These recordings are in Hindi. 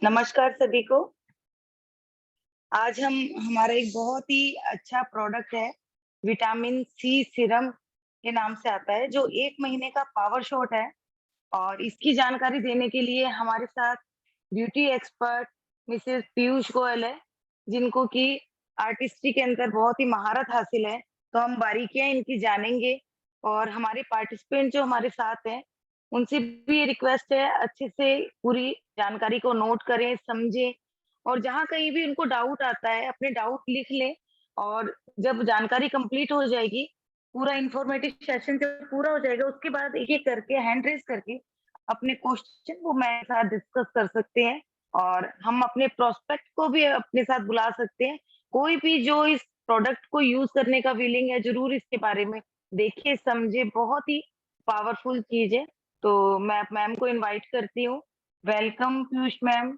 नमस्कार सभी को। आज हम हमारा एक बहुत ही अच्छा प्रोडक्ट है, विटामिन सी सीरम के नाम से आता है, जो 1 महीने का पावर शॉट है। और इसकी जानकारी देने के लिए हमारे साथ beauty expert Mrs Piyush Goyal है, जिनको कि आर्टिस्ट्री के अंदर बहुत ही महारत हासिल है। तो हम बारीकियाँ इनकी जानेंगे और हमारे पार्टिसिपेंट जो हमारे साथ हैं, उनसे भी ये रिक्वेस्ट है अच्छे से पूरी जानकारी को नोट करें, समझें और जहाँ कहीं भी उनको डाउट आता है, अपने डाउट लिख लें और जब जानकारी कंप्लीट हो जाएगी, पूरा इन्फॉर्मेटिव सेशन जब पूरा हो जाएगा, उसके बाद एक-एक करके हैंड रेज़ करके अपने क्वेश्चन को मेरे साथ डिस्कस कर सकते हैं और हम अपने प्रोस्पेक्ट को भी अपने साथ बुला सकते हैं। कोई भी जो इस प्रोडक्ट को यूज़ करने का विलिंग है, ज़रूर इसके बारे में देखे, समझे, बहुत ही पावरफुल चीज़ है। तो मैं मैम को इनवाइट करती हूँ। Welcome Piyush ma'am.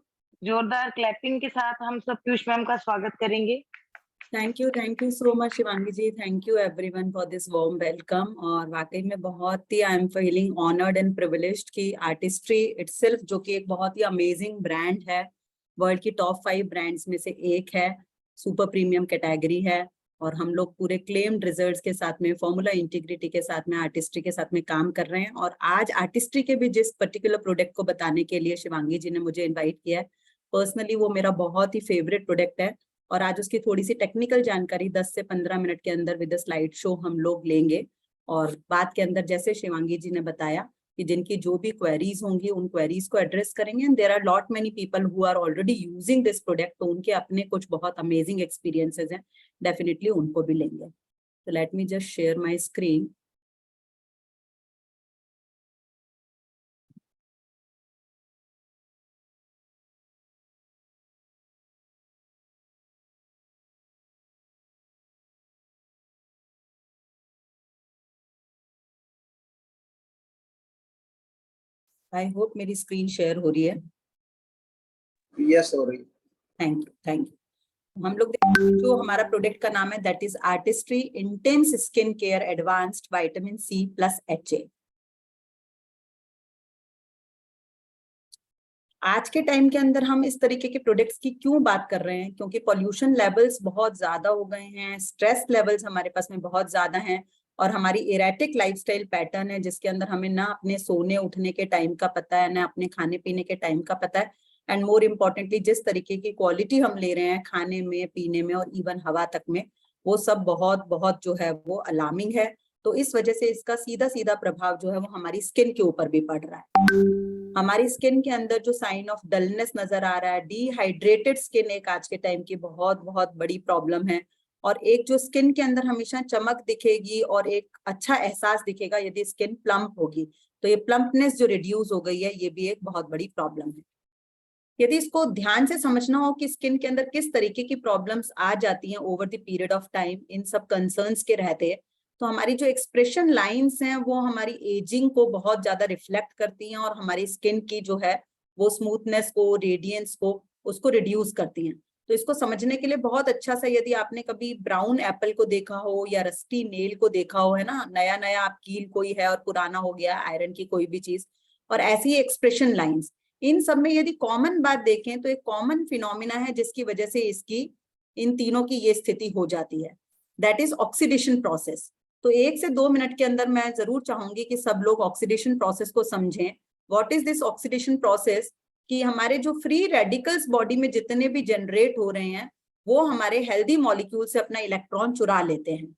जोरदार क्लैपिंग के साथ हम सब पीयूष मैम का स्वागत करेंगे। Thank you so much Shivangi ji. Thank you everyone for this warm welcome. और वाकई में बहुत ही I am feeling honoured and privileged कि आर्टिस्ट्री इटसेल्फ, जो कि एक बहुत ही अमेजिंग ब्रांड है, वर्ल्ड की टॉप 5 ब्रांड्स में से एक है, सुपर प्रीमियम कैटेगरी है और हम लोग पूरे क्लेम्ड रिजल्ट्स के साथ में, फॉर्मूला इंटीग्रिटी के साथ में, आर्टिस्ट्री के साथ में काम कर रहे हैं। और आज आर्टिस्ट्री के भी जिस पर्टिकुलर प्रोडक्ट को बताने के लिए शिवांगी जी ने मुझे इन्वाइट किया है, पर्सनली वो मेरा बहुत ही फेवरेट प्रोडक्ट है। और आज उसकी थोड़ी सी टेक्निकल जानकारी 10 से 15 मिनट के अंदर विद स्लाइड शो हम लोग लेंगे। और बात के अंदर जैसे शिवांगी जी ने बताया कि जिनकी जो भी क्वेरीज होंगी उन क्वेरीज को एड्रेस करेंगे। And there are lot many people who are already using this product, तो उनके अपने कुछ बहुत अमेजिंग एक्सपीरियंसेस हैं, डेफिनेटली उनको भी लेंगे। तो let me just share my screen. I hope मेरी स्क्रीन शेयर हो रही है। यस हो रही। Thank you. हम लोग जो हमारा प्रोडक्ट का नाम है that is artistry intense skin care advanced vitamin C plus HA। आज के टाइम के अंदर हम इस तरीके के प्रोडक्ट्स की क्यों बात कर रहे हैं? क्योंकि पॉल्यूशन लेवल्स बहुत ज्यादा हो गए हैं, स्ट्रेस लेवल्स हमारे पास में बहुत ज्यादा हैं और हमारी इरेटिक लाइफस्टाइल पैटर्न है, जिसके अंदर हमें ना अपने सोने उठने के टाइम का पता है, ना अपने खाने पीने के टाइम का पता है। एंड मोर इम्पोर्टेंटली जिस तरीके की क्वालिटी हम ले रहे हैं खाने में, पीने में और इवन हवा तक में, वो सब बहुत बहुत जो है वो अलार्मिंग है। तो इस वजह से इसका सीधा सीधा प्रभाव जो है वो हमारी स्किन के ऊपर भी पड़ रहा है। हमारी स्किन के अंदर जो साइन ऑफ डलनेस नजर आ रहा है, डिहाइड्रेटेड स्किन एक आज के टाइम की बहुत बहुत बड़ी प्रॉब्लम है। और एक जो स्किन के अंदर हमेशा चमक दिखेगी और एक अच्छा एहसास दिखेगा यदि स्किन प्लम्प होगी, तो ये प्लम्पनेस जो रिड्यूस हो गई है, ये भी एक बहुत बड़ी प्रॉब्लम है। यदि इसको ध्यान से समझना हो कि स्किन के अंदर किस तरीके की प्रॉब्लम्स आ जाती हैं over the period of time, इन सब कंसर्न्स के रहते हैं, तो हमारी जो एक्सप्रेशन लाइंस हैं वो हमारी एजिंग को बहुत ज्यादा रिफ्लेक्ट करती हैं और हमारी स्किन की जो है वो स्मूथनेस को, रेडियंस को, उसको रिड्यूस करती हैं। तो इसको समझने के लिए बहुत अच्छा सा, यदि आपने कभी ब्राउन एप्पल को देखा हो या रस्टी नेल को देखा हो, है ना, नया नया आप कील कोई है और पुराना हो गया आयरन की कोई भी चीज, और ऐसी एक्सप्रेशन लाइंस, इन सब में यदि कॉमन बात देखें तो एक कॉमन फिनोमिना है जिसकी वजह से इसकी, इन तीनों की ये स्थिति हो जाती है, दैट इज ऑक्सीडेशन प्रोसेस। तो 1 से 2 मिनट के अंदर मैं जरूर चाहूंगी कि सब लोग ऑक्सीडेशन प्रोसेस को समझें। What is this oxidation process? कि हमारे जो फ्री रेडिकल्स बॉडी में जितने भी जनरेट हो रहे हैं, वो हमारे हेल्दी मॉलिक्यूल से अपना इलेक्ट्रॉन चुरा लेते हैं।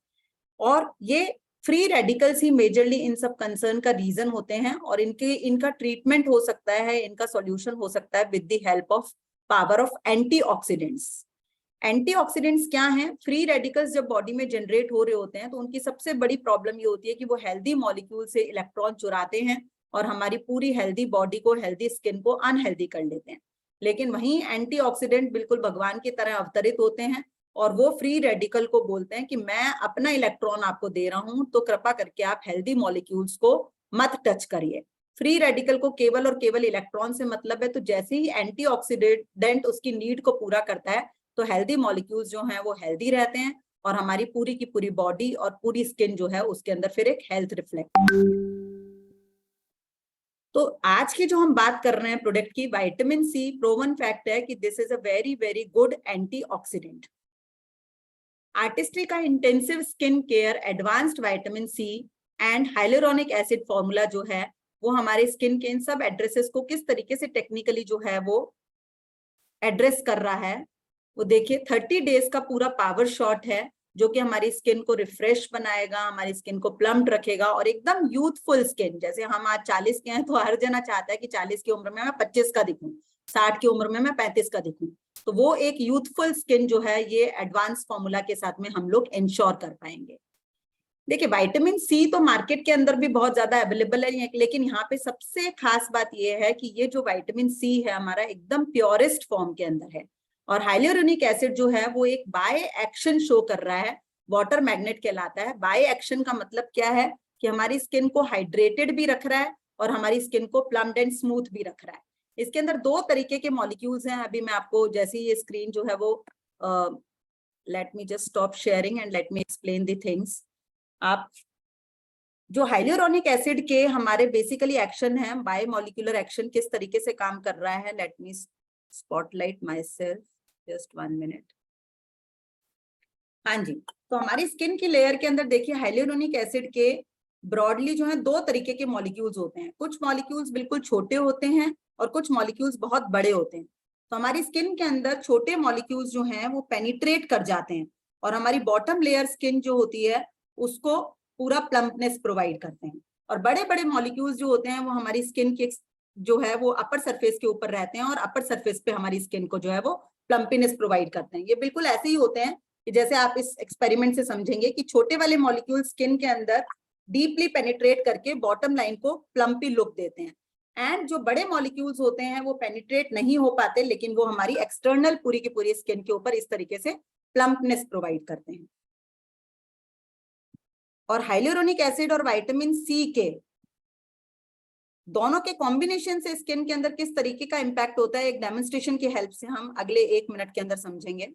और ये free radicals he majorly in सब कंसर्न का रीजन होते हैं और इनका ट्रीटमेंट हो सकता है, इनका सॉल्यूशन हो सकता है with the help of power of antioxidants. Antioxidants क्या हैं? फ्री रेडिकल्स जब बॉडी में जनरेट हो रहे होते हैं तो उनकी सबसे बड़ी प्रॉब्लम ये होती है कि वो हेल्दी मॉलिक्यूल से इलेक्ट्रॉन चुराते हैं और हमारी पूरी हेल्दी बॉडी को, हेल्दी स्किन को अनहेल्दी कर लेते हैं। लेकिन वहीं एंटीऑक्सीडेंट बिल्कुल भगवान की तरह अवतरित होते हैं और वो फ्री रेडिकल को बोलते हैं कि मैं अपना इलेक्ट्रॉन आपको दे रहा हूं, तो कृपा करके आप हेल्दी मॉलिक्यूल्स को मत टच करिए। फ्री रेडिकल को केवल और केवल इलेक्ट्रॉन से मतलब है, तो जैसे ही एंटीऑक्सीडेंट उसकी नीड को पूरा करता है तो हेल्दी मॉलिक्यूल्स जो हैं वो हेल्दी रहते हैं और हमारी पूरी की पूरी बॉडी और पूरी स्किन जो है उसके अंदर फिर एक हेल्थ रिफ्लेक्ट। तो आज की जो हम बात कर रहे हैं प्रोडक्ट की, विटामिन सी प्रोवन फैक्ट है कि this is a very very good antioxidant. Artistry का intensive skin care advanced vitamin C and hyaluronic acid formula जो है वो हमारे स्किन के इन सब एड्रेसेस को किस तरीके से टेक्निकली जो है वो एड्रेस कर रहा है। वो देखिए 30 डेज का पूरा पावर शॉट है जो कि हमारी स्किन को रिफ्रेश बनाएगा, हमारी स्किन को प्लम्प्ड रखेगा और एकदम यूथफुल स्किन। जैसे हम आज 40 के हैं तो हर जना चाहता है कि 40 की उम्र में मैं 25 का दिखूं, 60 की उम्र में मैं 35 का दिखूं। तो वो एक यूथफुल स्किन जो है ये एडवांस फॉर्मूला के साथ में हम लोग इंश्योर कर पाएंगे। देखिए विटामिन सी तो मार्केट के अंदर भी बहुत ज्यादा अवेलेबल है, लेकिन यहाँ पे सबसे खास बात ये है कि ये जो विटामिन सी है हमारा एकदम प्योरेस्ट फॉर्म के अंदर है। और हाइलुरोनिक एसिड जो है वो एक बाय एक्शन शो कर रहा है, वाटर मैग्नेट कहलाता है। बाय एक्शन का मतलब क्या है कि हमारी स्किन को हाइड्रेटेड भी रख रहा है और हमारी स्किन को प्लम्प्ड एंड स्मूथ भी रख रहा है। इसके अंदर दो तरीके के मॉलिक्यूल्स हैं। अभी मैं आपको जैसे ही ये स्क्रीन जो है वो late me just stop sharing and let me explain the things. आप जो हाइलुरोनिक एसिड के हमारे बेसिकली एक्शन है, बायोमोलिकुलर एक्शन किस तरीके से काम कर रहा है, let me spotlight my self just 1 minute. हाँ जी, तो हमारी स्किन की लेयर के अंदर देखिए हाइलुरोनिक एसिड के ब्रॉडली जो है दो तरीके के मॉलिक्यूल्स होते हैं। कुछ मॉलिक्यूल्स बिल्कुल छोटे होते हैं और कुछ मॉलिक्यूल्स बहुत बड़े होते हैं। तो हमारी स्किन के अंदर छोटे मॉलिक्यूल्स जो हैं वो पेनिट्रेट कर जाते हैं और हमारी बॉटम लेयर स्किन जो होती है उसको पूरा प्लम्पनेस प्रोवाइड करते हैं। और बड़े बड़े मॉलिक्यूल्स जो होते हैं वो हमारी स्किन के जो है वो अपर सरफेस के ऊपर रहते हैं और अपर सरफेस पे हमारी स्किन को जो है वो प्लम्पीनेस प्रोवाइड करते हैं। ये बिल्कुल ऐसे ही होते हैं कि जैसे आप इस एक्सपेरिमेंट से समझेंगे कि छोटे वाले मॉलिक्यूल स्किन के अंदर डीपली पेनिट्रेट करके बॉटम लाइन को प्लम्पी लुक देते हैं, एंड जो बड़े मॉलिक्यूल्स होते हैं वो पेनिट्रेट नहीं हो पाते, लेकिन वो हमारी एक्सटर्नल पूरी की पूरी स्किन के ऊपर इस तरीके से प्लम्पनेस प्रोवाइड करते हैं। और हाइलुरोनिक एसिड और विटामिन सी के दोनों के कॉम्बिनेशन से स्किन के अंदर किस तरीके का इंपैक्ट होता है एक डेमोन्स्ट्रेशन की हेल्प से हम अगले 1 मिनट के अंदर समझेंगे।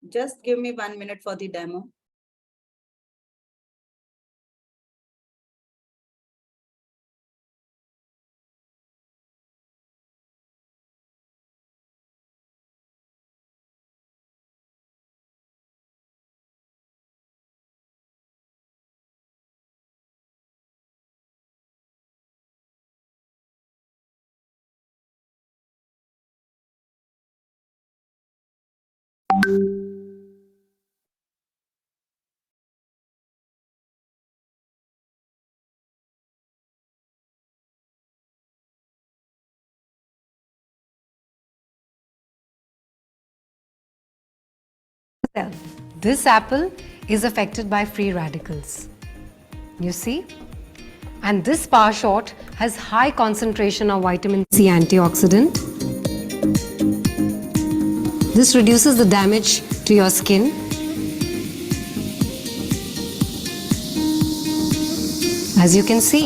Just give me 1 minute for the demo. This apple is affected by free radicals. You see? And this power shot has high concentration of vitamin C antioxidant. This reduces the damage to your skin. As you can see,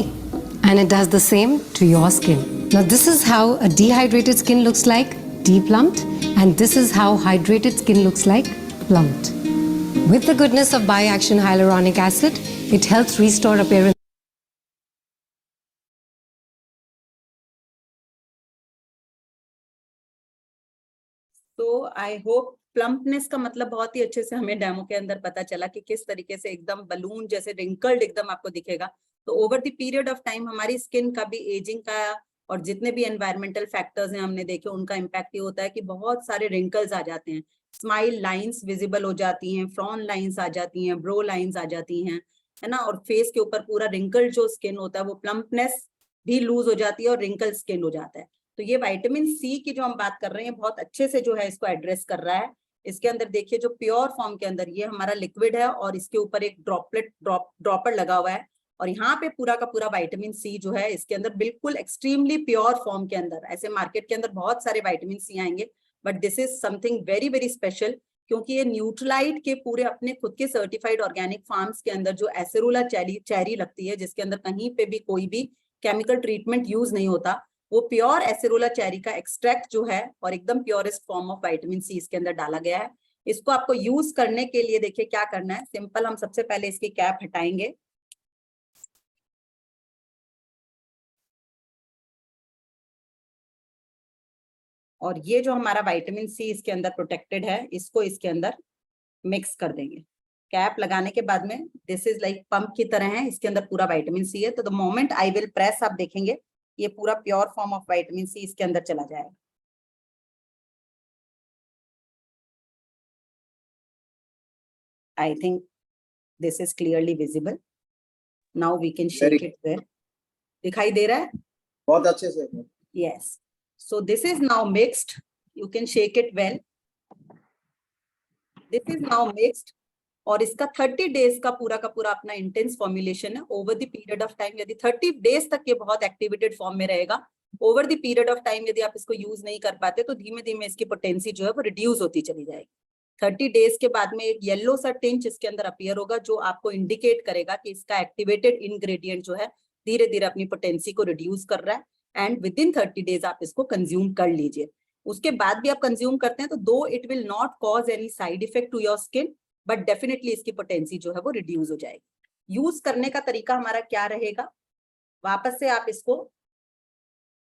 and it does the same to your skin. Now this is how a dehydrated skin looks like, de-plumped, and this is how hydrated skin looks like, plumped. With the goodness of Bioaction hyaluronic acid, it helps restore appearance. तो आई होप प्लम्पनेस का मतलब बहुत ही अच्छे से हमें डेमो के अंदर पता चला कि किस तरीके से एकदम बलून जैसे रिंकल्ड एकदम आपको दिखेगा। तो over the period of time हमारी स्किन का भी एजिंग का और जितने भी एनवायरमेंटल फैक्टर्स हैं हमने देखे उनका इम्पैक्ट ये होता है कि बहुत सारे रिंकल्स आ जाते हैं, स्माइल लाइंस विजिबल हो जाती हैं, फ्रॉन लाइंस आ जाती हैं, ब्रो लाइंस आ जाती हैं, है ना, और फेस के ऊपर पूरा रिंकल जो स्किन होता है वो प्लम्पनेस भी लूज हो जाती है और रिंकल स्किन हो जाता है। तो ये विटामिन सी की जो हम बात कर रहे हैं बहुत अच्छे से जो है इसको एड्रेस कर रहा है। इसके अंदर देखिए जो प्योर फॉर्म के अंदर ये हमारा लिक्विड है और इसके ऊपर एक ड्रॉपर लगा हुआ है, और यहाँ पे पूरा का पूरा विटामिन सी जो है इसके अंदर बिल्कुल एक्सट्रीमली प्योर फॉर्म के अंदर। ऐसे मार्केट के अंदर बहुत सारे विटामिन सी आएंगे, but this is something very very special, क्योंकि ये न्यूट्रलाइट के पूरे अपने खुद के सर्टिफाइड ऑर्गेनिक फार्म्स के अंदर जो एसेरुला चेरी लगती है, जिसके अंदर कहीं पे भी कोई भी केमिकल ट्रीटमेंट यूज नहीं होता, वो प्योर एसेरुला चेरी का एक्सट्रैक्ट जो है और एकदम purest form of vitamin C इसके अंदर डाला गया है। इसको आपको यूज करने के लिए देखिए क्या करना है, सिंपल, हम सबसे पहले इसकी कैप हटाएंगे। और ये जो हमारा विटामिन सी इसके अंदर प्रोटेक्टेड है, इसको इसके अंदर मिक्स कर देंगे। कैप लगाने के बाद में दिस इज लाइक पंप की तरह है, इसके अंदर पूरा विटामिन सी है। तो the moment I will press, आप देखेंगे ये पूरा pure form of vitamin C इसके अंदर चला जाएगा। I think this is clearly visible. Now we can shake it well. दिखाई दे रहा है? बहुत अच्छे से। Yes. So this is now mixed. You can shake it well. This is now mixed. और इसका 30 डेज का पूरा अपना इंटेंस फॉर्मुलेशन है। Over the period of time, यदि 30 डेज तक ये बहुत एक्टिवेटेड फॉर्म में रहेगा, over the period of time यदि आप इसको यूज नहीं कर पाते तो धीमे धीमे इसकी पोटेंसी जो है वो रिड्यूस होती चली जाएगी। 30 डेज के बाद में एक येलो सा टिंच इसके अंदर अपीयर होगा, जो आपको इंडिकेट करेगा कि इसका एक्टिवेटेड इंग्रेडिएंट जो है धीरे धीरे अपनी पोटेंसी को रिड्यूस कर रहा है, एंड विद इन 30 डेज आप इसको कंज्यूम कर लीजिए। उसके बाद भी आप कंज्यूम करते हैं तो दो it will not cause any side effect to your skin, but definitely इसकी पोटेंसी जो है वो रिड्यूस हो जाएगी। यूज करने का तरीका हमारा क्या रहेगा, वापस से आप इसको,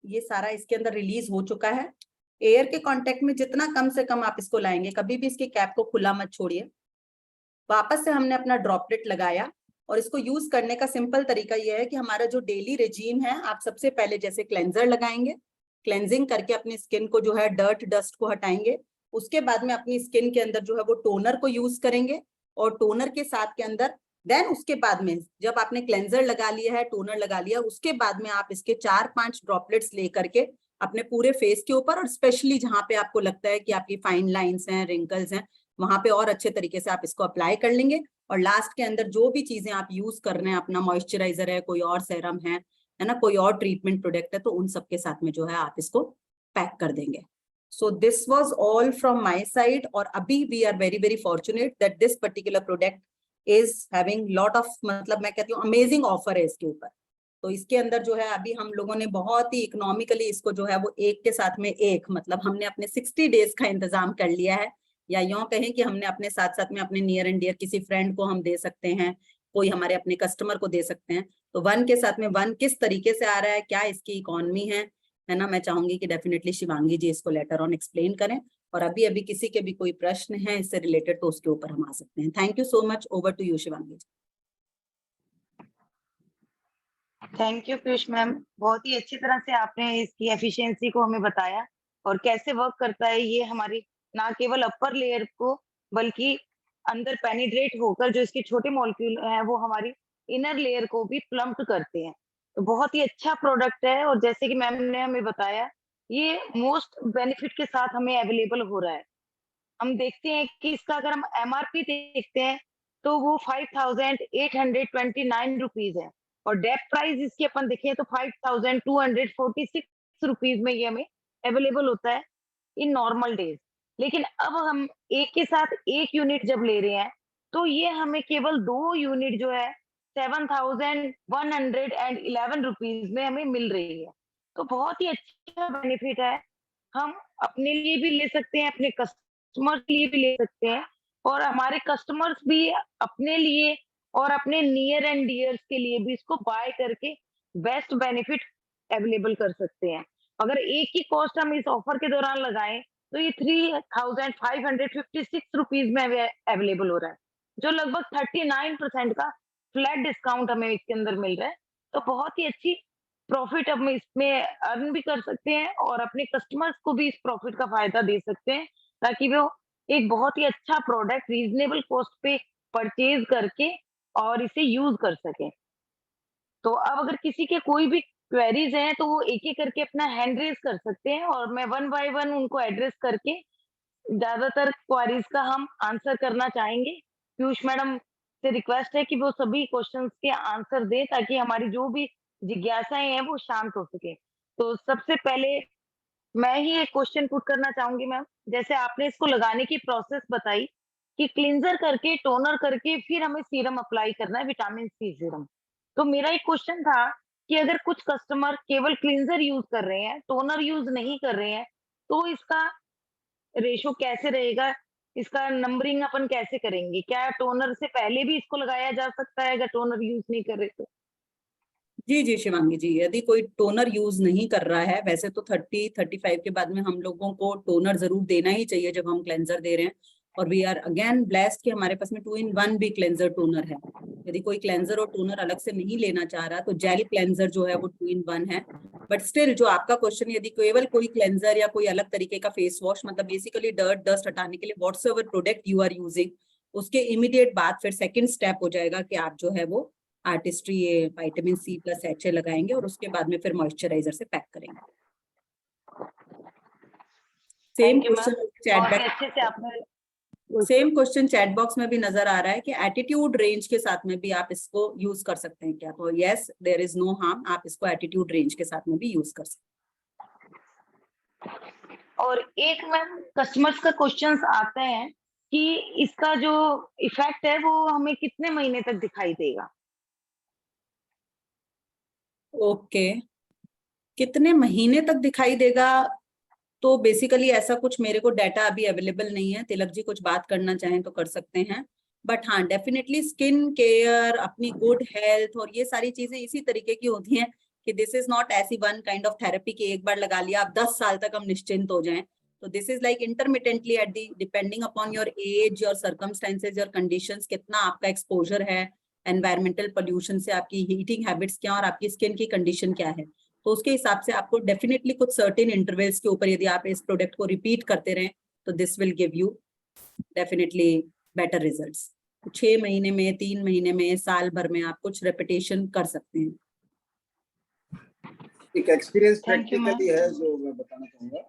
ये सारा इसके अंदर रिलीज हो चुका है, एयर के कांटेक्ट में जितना कम से कम आप इसको लाएंगे, कभी भी इसके कैप को खुला मत छोड़िए। वापस से हमने अपना ड्रॉपलेट लगाया और इसको यूज करने का सिंपल तरीका यह है कि हमारा जो डेली रेजीम है, आप सबसे पहले जैसे क्लेंजर लगाएंगे, क्लेंजिंग करके अपनी स्किन को जो है डर्ट डस्ट को हटाएंगे। उसके बाद में अपनी स्किन के अंदर जो है वो टोनर को यूज करेंगे, और टोनर के साथ के अंदर देन उसके बाद में जब आपने क्लेंजर लगा लिया है, टोनर लगा लिया, उसके बाद में आप इसके 4-5 ड्रॉपलेट्स लेकर के अपने पूरे फेस के ऊपर, और स्पेशली जहां पे आपको लगता है कि आपकी फाइन लाइंस हैं, रिंकल्स हैं, वहां पे और अच्छे तरीके से आप इसको अप्लाई कर लेंगे। और लास्ट के अंदर जो भी चीजें आप यूज कर रहे हैं, अपना मॉइस्चराइजर है, कोई और सेरम है ना, कोई और ट्रीटमेंट प्रोडक्ट है, तो उन सब के साथ में जो है आप इसको पैक कर देंगे। So this was all from my side. और अभी we are very very fortunate that this particular product is having lot of, मतलब मैं कहती हूँ अमेजिंग ऑफर है इसके ऊपर। तो इसके अंदर जो है अभी हम लोगों ने बहुत ही इकोनॉमिकली इसको जो है वो एक के साथ में एक, मतलब हमने अपने 60 डेज का इंतजाम कर लिया है, या यूं कहें कि हमने अपने साथ साथ में अपने नियर एंड डियर किसी फ्रेंड को हम दे सकते हैं, कोई हमारे अपने कस्टमर को दे सकते हैं। तो वन के साथ में वन किस तरीके से आ रहा है, क्या इसकी इकोनॉमी है ना, मैं चाहूंगी कि डेफिनेटली शिवांगी जी इसको लेटर ऑन एक्सप्लेन करें। और अभी किसी के भी कोई प्रश्न है इससे रिलेटेड तो उसके ऊपर हम आ सकते हैं। Thank you so much. Over to you Shivangi ji. Thank you Piyush ma'am, बहुत ही अच्छी तरह से आपने इसकी एफिशिएंसी को हमें बताया और कैसे वर्क करता है ये हमारी ना केवल अपर लेयर को बल्कि अंदर पेनिट्रेट होकर जो इसके छोटे मॉलिक्यूल हैं वो हमारी इनर लेयर को भी प्लम्प करते हैं। तो बहुत ही अच्छा प्रोडक्ट है और जैसे कि मैम ने हमें बताया ये मोस्ट बेनिफिट के साथ हमें अवेलेबल हो रहा है। हम देखते हैं कि इसका अगर हम एमआरपी देखते हैं तो वो 5,829 रुपीज है और डेप प्राइस इसकी अपन देखें तो 5,246 रुपीज में ये हमें अवेलेबल होता है इन नॉर्मल डेज। लेकिन अब हम एक के साथ एक यूनिट जब ले रहे हैं तो ये हमें केवल 2 यूनिट जो है 7,111 रुपीज में हमें मिल रही है। तो बहुत ही अच्छा बेनिफिट है। हम अपने लिए भी ले सकते हैं, अपने कस्टमर के लिए भी ले सकते हैं और हमारे कस्टमर्स भी अपने लिए और अपने नियर एंड डियर्स के लिए भी इसको बाय करके बेस्ट बेनिफिट अवेलेबल कर सकते हैं। अगर एक ही कॉस्ट हम इस ऑफर के दौरान लगाएं तो ये 3,556 रुपीज में अवेलेबल हो रहा है, जो लगभग 39% का फ्लैट डिस्काउंट हमें इसके अंदर मिल रहा है। तो बहुत ही अच्छी प्रॉफिट हम इसमें अर्न भी कर सकते हैं और अपने कस्टमर्स को भी इस प्रॉफिट का फायदा दे सकते हैं ताकि वो एक बहुत ही अच्छा प्रोडक्ट रीजनेबल कॉस्ट पे परचेज करके और इसे यूज कर सकें। तो अब अगर किसी के कोई भी क्वेरीज हैं तो वो एक एक करके अपना हैंड रेज कर सकते हैं और मैं वन बाय वन उनको एड्रेस करके ज्यादातर क्वेरीज का हम आंसर करना चाहेंगे। पीयूष मैडम से रिक्वेस्ट है कि वो सभी क्वेश्चंस के आंसर दें ताकि हमारी जो भी जिज्ञासाएं हैं वो शांत हो सके। तो सबसे पहले मैं ही एक क्वेश्चन पुट करना चाहूंगी मैम। जैसे आपने इसको लगाने की प्रोसेस बताई कि क्लींजर करके टोनर करके फिर हमें सीरम अप्लाई करना है, विटामिन सी सीरम। तो मेरा एक क्वेश्चन था कि अगर कुछ कस्टमर केवल क्लींजर यूज कर रहे हैं, टोनर यूज नहीं कर रहे हैं, तो इसका रेशो कैसे रहेगा? इसका नंबरिंग अपन कैसे करेंगे? क्या टोनर से पहले भी इसको लगाया जा सकता है अगर टोनर यूज नहीं कर रहे तो? जी जी शिवांगी जी, यदि कोई टोनर यूज नहीं कर रहा है, वैसे तो 30-35 के बाद में हम लोगों को टोनर जरूर देना ही चाहिए जब हम क्लेंजर दे रहे हैं। और वी आर अगेन ब्लेस्ड कि हमारे पास में 2-in-1 भी क्लेंजर टोनर है। यदि कोई क्लेंजर और टोनर अलग से नहीं लेना चाह रहा तो जेल क्लेंजर जो है वो 2-in-1 है। बट स्टिल जो आपका क्वेश्चन, यदि केवल कोई क्लेंजर या कोई अलग तरीके का फेस वॉश, मतलब बेसिकली डर्ट डस्ट हटाने के लिए whatsoever product you are using, उसके इमीडिएट बाद फिर सेकेंड स्टेप हो जाएगा कि आप जो है वो आर्टिस्ट्री ये विटामिन सी प्लस एच लगाएंगे और उसके बाद में फिर मॉइस्चराइजर से पैक करेंगे। Same thank you ma'am, question chat बहुत ही अच्छे से आपने सेम क्वेश्चन चैट बॉक्स में भी नजर आ रहा है कि एटीट्यूड रेंज के साथ में भी आप इसको यूज कर सकते हैं क्या? तो yes, there is no harm, आप इसको एटीट्यूड रेंज के साथ में भी यूज कर सकते हैं। और एक मैम कस्टमर्स का क्वेश्चंस आते हैं कि इसका जो इफेक्ट है वो हमें कितने महीने तक दिखाई देगा? ओके, कितने महीने तक दिखाई देगा? तो बेसिकली ऐसा कुछ मेरे को डाटा अभी अवेलेबल नहीं है। तिलक जी कुछ बात करना चाहें तो कर सकते हैं। बट हाँ, डेफिनेटली स्किन केयर, अपनी गुड हेल्थ और ये सारी चीजें इसी तरीके की होती हैं कि दिस इज नॉट ऐसी वन काइंड ऑफ थेरेपी कि एक बार लगा लिया आप 10 साल तक हम निश्चिंत हो जाएं। तो this is like intermittently at the depending upon your age, your circumstances, your conditions, कितना आपका एक्सपोजर है एनवायरमेंटल पोल्यूशन से, आपकी हीटिंग हैबिट्स क्या और आपकी स्किन की कंडीशन क्या है। तो उसके हिसाब से आपको डेफिनेटली कुछ सर्टेन इंटरवल्स के ऊपर यदि आप इस प्रोडक्ट को रिपीट करते रहें तो this will give you definitely better results. 6 महीने में, 3 महीने में, साल भर में आप कुछ रेपिटेशन कर सकते हैं। एक एक्सपीरियंस Thank you, प्रैक्टिकली है जो मैं बताना चाहूंगा।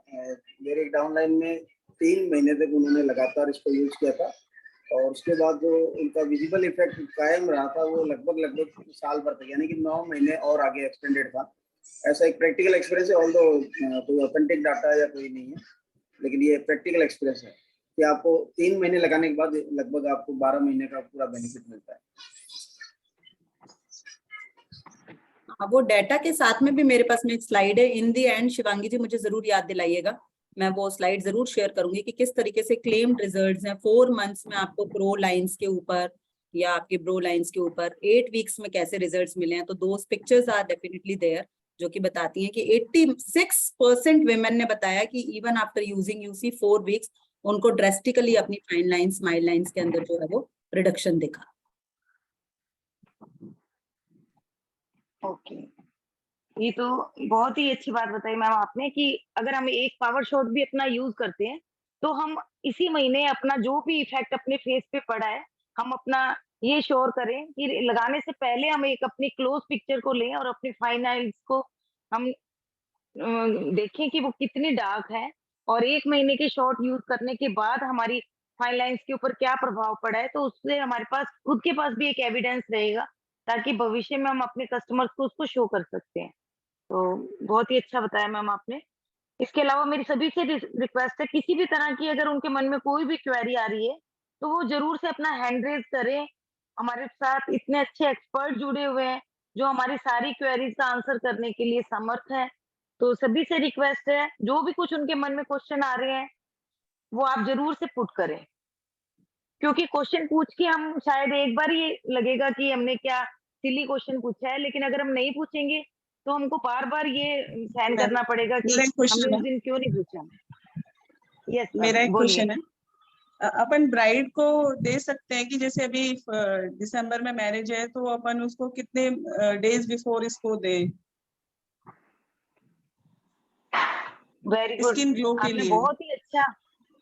मेरे एक डाउनलाइन में 3 महीने तक उन्होंने लगातार इसको यूज किया था और उसके बाद जो उनका विजिबल इफेक्ट कायम रहा था वो लगभग साल भर तक, यानी कि 9 महीने और आगे एक्सटेंडेड था। ऐसा एक प्रैक्टिकल एक्सपीरियंस है, ऑल्दो कोई ऑथेंटिक डाटा या कोई नहीं है, लेकिन ये प्रैक्टिकल एक्सपीरियंस है कि आपको 3 महीने लगाने के बाद लगभग आपको 12 महीने का पूरा बेनिफिट मिलता है। वो डाटा के साथ में भी मेरे पास में एक स्लाइड है इन दी एंड, शिवांगी जी मुझे जरूर याद दिलाइएगा, मैं वो स्लाइड जरूर शेयर करूंगी कि किस तरीके से क्लेम्ड रिजल्ट्स हैं। 4 मंथ्स में आपको प्रो लाइंस के ऊपर या आपके ब्रो लाइंस के ऊपर 8 वीक्स में कैसे रिजल्ट्स मिले हैं। तो those pictures are definitely there जो कि बताती हैं कि 86% women ने बताया कि even after using UC 4 weeks उनको ड्रेस्टिकली अपनी फाइन लाइंस, स्माइल लाइंस के अंदर जो है वो रिडक्शन दिखा। ओके, ये तो बहुत ही अच्छी बात बताई मैम आपने कि अगर हम एक पावर शॉट भी अपना यूज करते हैं तो हम इसी महीने अपना जो भी इफेक्ट अपने फेस पे पड़ा है हम अपना ये श्योर करें कि लगाने से पहले हम एक अपनी क्लोज पिक्चर को लें और अपनी फाइन लाइंस को हम देखें कि वो कितनी डार्क है और 1 महीने के शॉट यूज करने के बाद हमारी फाइन लाइंस के ऊपर क्या प्रभाव पड़ा है। तो उससे हमारे पास खुद के पास भी एक एविडेंस रहेगा ताकि भविष्य में हम अपने कस्टमर्स को उसको शो कर सकते हैं। तो बहुत ही अच्छा बताया मैम आपने। इसके अलावा मेरी सभी से रिक्वेस्ट है, किसी भी तरह की अगर उनके मन में कोई भी क्वेरी आ रही है तो वो जरूर से अपना हैंड रेज करें। हमारे साथ इतने अच्छे एक्सपर्ट जुड़े हुए हैं जो हमारी सारी क्वेरीज का आंसर करने के लिए समर्थ है। तो सभी से रिक्वेस्ट है, जो भी कुछ उनके मन में क्वेश्चन आ रहे हैं वो आप जरूर से पुट करें, क्योंकि क्वेश्चन पूछ के हम शायद एक बार ही लगेगा कि हमने क्या सिली क्वेश्चन पूछा है, लेकिन अगर हम नहीं पूछेंगे तो हमको बार बार ये सहन करना पड़ेगा कि मेरा एक क्वेश्चन हमने है। उस दिन क्यों नहीं पूछा। यस मेरा एक बोलिए। क्वेश्चन है, अपन ब्राइड को दे सकते हैं कि जैसे अभी दिसंबर में मैरिज है तो अपन उसको कितने डेज बिफोर इसको दें वेरी गुड, स्किन ग्लो के आपने लिए? बहुत ही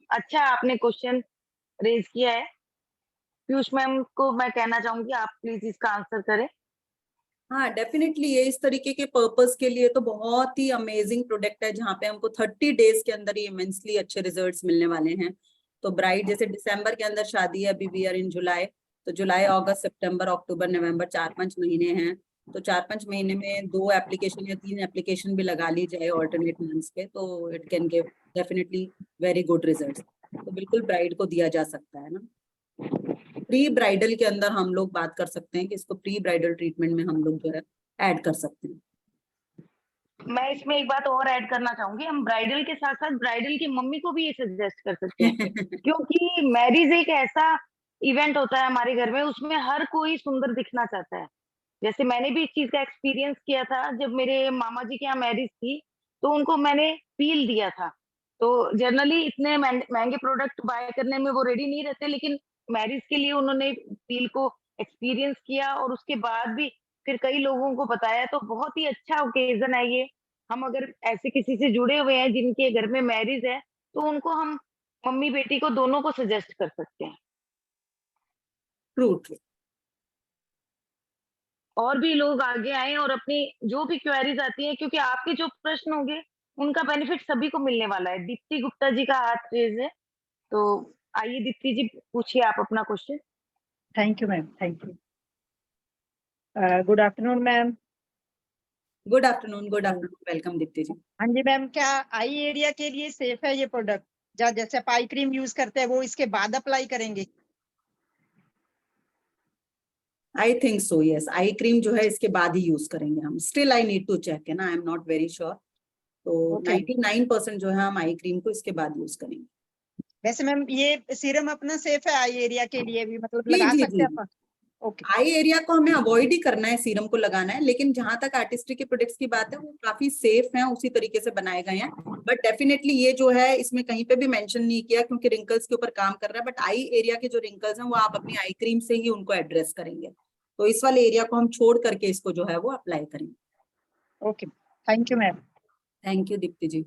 अच्छा आपने क्वेश्चन रेज किया है। पीयूष मैम को मैं कहना चाहूंगी, आप प्लीज इसका आंसर करें। हाँ डेफिनेटली, ये इस तरीके के पर्पस के लिए तो बहुत ही अमेजिंग प्रोडक्ट है, जहाँ पे हमको 30 डेज के अंदर ही इमेंसली अच्छे रिजल्ट्स मिलने वाले हैं। तो ब्राइड जैसे दिसंबर के अंदर शादी है, अभी वी आर इन जुलाई, तो जुलाई अगस्त सितंबर अक्टूबर नवंबर 4-5 महीने हैं। तो 4-5 महीने में 2 एप्लीकेशन या 3 एप्लीकेशन भी लगा ली जाए ऑल्टरनेट मंथ्स के, तो it can give definitely very good results. तो बिल्कुल ब्राइड को दिया जा सकता है ना। प्री ब्राइडल के अंदर हम लोग बात कर सकते हैं कि इसको प्री ब्राइडल ट्रीटमेंट में हम लोग जो है ऐड कर सकते हैं। मैं इसमें एक बात और ऐड करना चाहूंगी, हम ब्राइडल के साथ साथ ब्राइडल की मम्मी को भी ये सजेस्ट कर सकते हैं क्योंकि मैरिज एक ऐसा इवेंट होता है हमारे घर में, उसमें हर कोई सुंदर दिखना चाहता है। जैसे मैंने भी इस चीज का एक्सपीरियंस किया था, जब मेरे मामा जी के यहाँ मैरिज थी तो उनको मैंने पील दिया था। तो जनरली इतने महंगे प्रोडक्ट बाय करने में वो रेडी नहीं रहते, लेकिन मैरिज के लिए उन्होंने पील को एक्सपीरियंस किया और उसके बाद भी फिर कई लोगों को बताया। तो बहुत ही अच्छा ओकेजन है ये। हम अगर ऐसे किसी से जुड़े हुए हैं जिनके घर में मैरिज है, तो उनको हम मम्मी बेटी को दोनों को सजेस्ट कर सकते हैं। True true. और भी लोग आगे आए और अपनी जो भी क्वेरीज आती है, क्योंकि आपके जो प्रश्न होंगे उनका बेनिफिट सभी को मिलने वाला है। दीप्ति गुप्ता जी का हाथ रेज है, तो आइए दीप्ति जी पूछिए आप अपना question. Thank you ma'am, thank you. Good afternoon ma'am. Good afternoon, welcome Deepti ji. हाँ जी मैम, क्या आई एरिया के लिए सेफ है ये प्रोडक्ट? जैसे आप आई क्रीम यूज करते हैं वो इसके बाद अप्लाई करेंगे? I think so, yes. Eye cream जो है इसके बाद ही यूज करेंगे हम। Still I need to check है ना, I am not very sure. तो Okay. 99% जो है हम आई क्रीम को इसके बाद यूज करेंगे। वैसे मैम ये सीरम अपना सेफ है आई एरिया के लिए भी, मतलब जी, लगा जी, सकते हैं जी। अपन? ओके। आई एरिया को हमें अवॉइड ही करना है, सीरम को लगाना है। लेकिन जहां तक आर्टिस्ट्री के प्रोडक्ट्स की बात है, वो काफी सेफ हैं, उसी तरीके से बनाए गए हैं। बट डेफिनेटली ये जो है इसमें कहीं पे भी मेंशन नहीं किया, क्योंकि रिंकल्स के ऊपर काम कर रहा है। बट आई एरिया के जो रिंकल्स हैं वो आप अपनी आई क्रीम से ही उनको एड्रेस करेंगे। तो इस वाले एरिया को हम छोड़ करके इसको जो है वो अप्लाई करेंगे। Okay, thank you ma'am. Thank you Deepti ji.